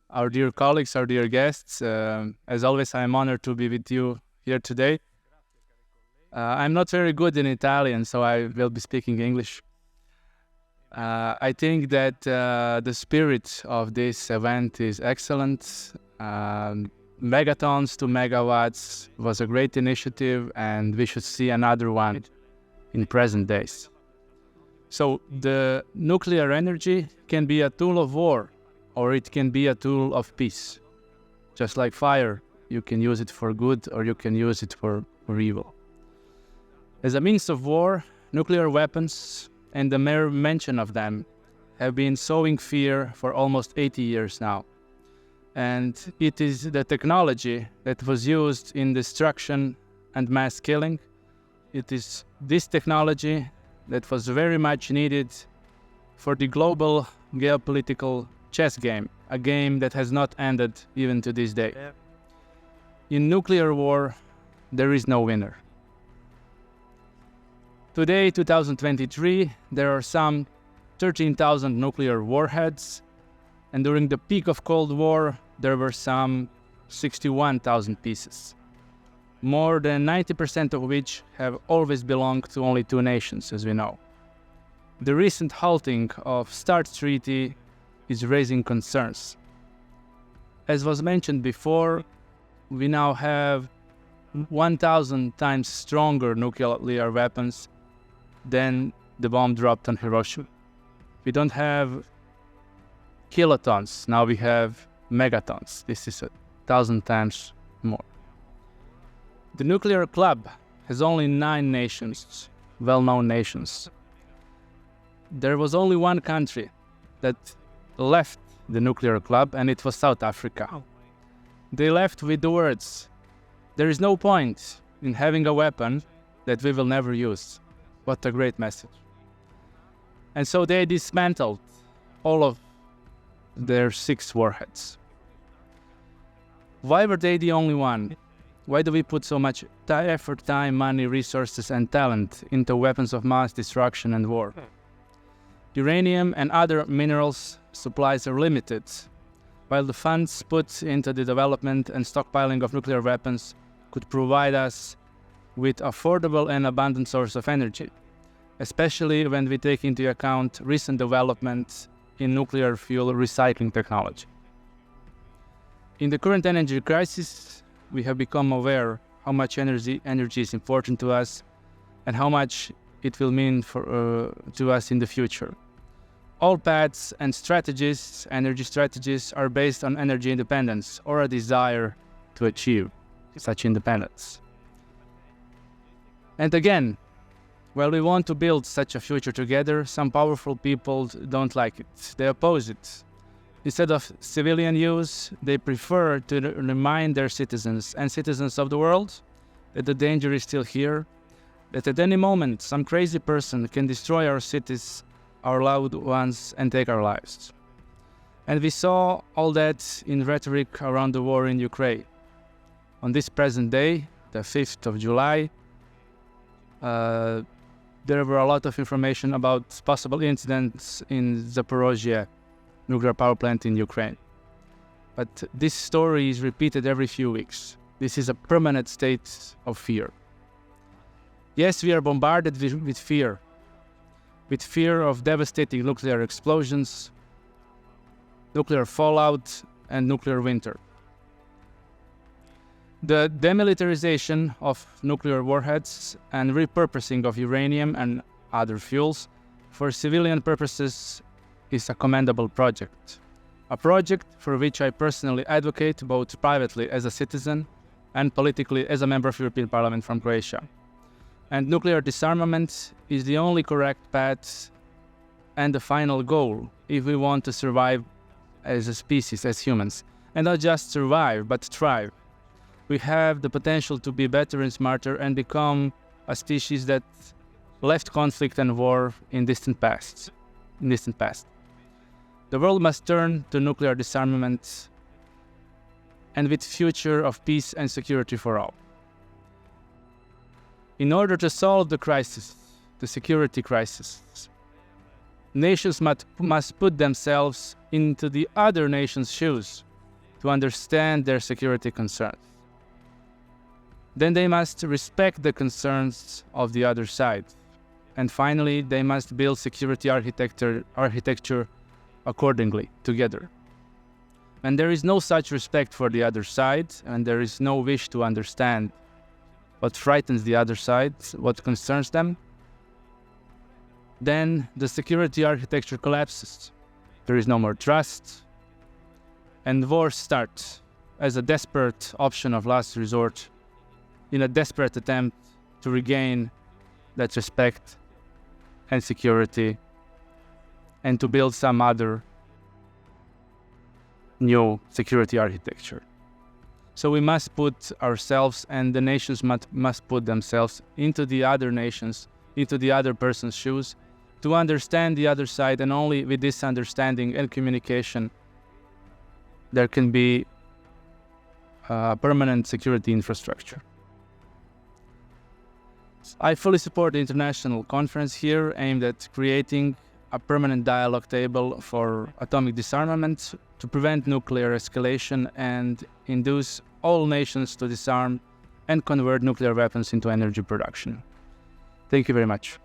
our dear colleagues, our dear guests. As always, I am honored to be with you here today. I'm not very good in Italian, so I will be speaking English. I think that the spirit of this event is excellent. Megatons to megawatts was a great initiative, and we should see another one in present days. So the nuclear energy can be a tool of war, or it can be a tool of peace. Just like fire, you can use it for good or you can use it for evil. As a means of war, nuclear weapons and the mere mention of them have been sowing fear for almost 80 years now. And it is the technology that was used in destruction and mass killing. It is this technology that was very much needed for the global geopolitical chess game, a game that has not ended even to this day. In nuclear war, there is no winner. Today, 2023, there are some 13,000 nuclear warheads, and during the peak of Cold War, there were some 61,000 pieces, more than 90% of which have always belonged to only two nations, as we know. The recent halting of START treaty is raising concerns. As was mentioned before, we now have 1,000 times stronger nuclear weapons than the bomb dropped on Hiroshima. We don't have kilotons, now we have megatons. This is 1,000 times more. The nuclear club has only 9 nations, well-known nations. There was only one country that left the nuclear club, and it was South Africa. They left with the words, "There is no point in having a weapon that we will never use." What a great message. And so they dismantled all of their 6 warheads. Why were they the only one? Why do we put so much effort, time, money, resources, and talent into weapons of mass destruction and war? Uranium and other minerals supplies are limited, while the funds put into the development and stockpiling of nuclear weapons could provide us with affordable and abundant source of energy, especially when we take into account recent developments in nuclear fuel recycling technology. In the current energy crisis, we have become aware how much energy is important to us and how much it will mean to us in the future. All paths and strategies, energy strategies, are based on energy independence or a desire to achieve such independence. And again, while we want to build such a future together, some powerful people don't like it. They oppose it. Instead of civilian use, they prefer to remind their citizens and citizens of the world that the danger is still here, that at any moment some crazy person can destroy our cities, our loved ones, and take our lives. And we saw all that in rhetoric around the war in Ukraine. On this present day, the 5th of July, there were a lot of information about possible incidents in Zaporozhye nuclear power plant in Ukraine. But this story is repeated every few weeks. This is a permanent state of fear. Yes, we are bombarded with fear of devastating nuclear explosions, nuclear fallout, and nuclear winter. The demilitarization of nuclear warheads and repurposing of uranium and other fuels for civilian purposes is a commendable project. A project for which I personally advocate both privately as a citizen and politically as a member of European Parliament from Croatia. And nuclear disarmament is the only correct path and the final goal if we want to survive as a species, as humans. And not just survive, but thrive. We have the potential to be better and smarter and become a species that left conflict and war in distant past. The world must turn to nuclear disarmament and with future of peace and security for all. In order to solve the crisis, the security crisis, nations must put themselves into the other nations' shoes to understand their security concerns. Then they must respect the concerns of the other side. And finally, they must build security architecture accordingly, together. When there is no such respect for the other side, and there is no wish to understand what frightens the other side, what concerns them, then the security architecture collapses. There is no more trust, and war starts as a desperate option of last resort, in a desperate attempt to regain that respect and security, and to build some other new security architecture. So we must put ourselves, and the nations must put themselves into the other nations, into the other person's shoes, to understand the other side, and only with this understanding and communication there can be a permanent security infrastructure. I fully support the international conference here aimed at creating a permanent dialogue table for atomic disarmament to prevent nuclear escalation and induce all nations to disarm and convert nuclear weapons into energy production. Thank you very much.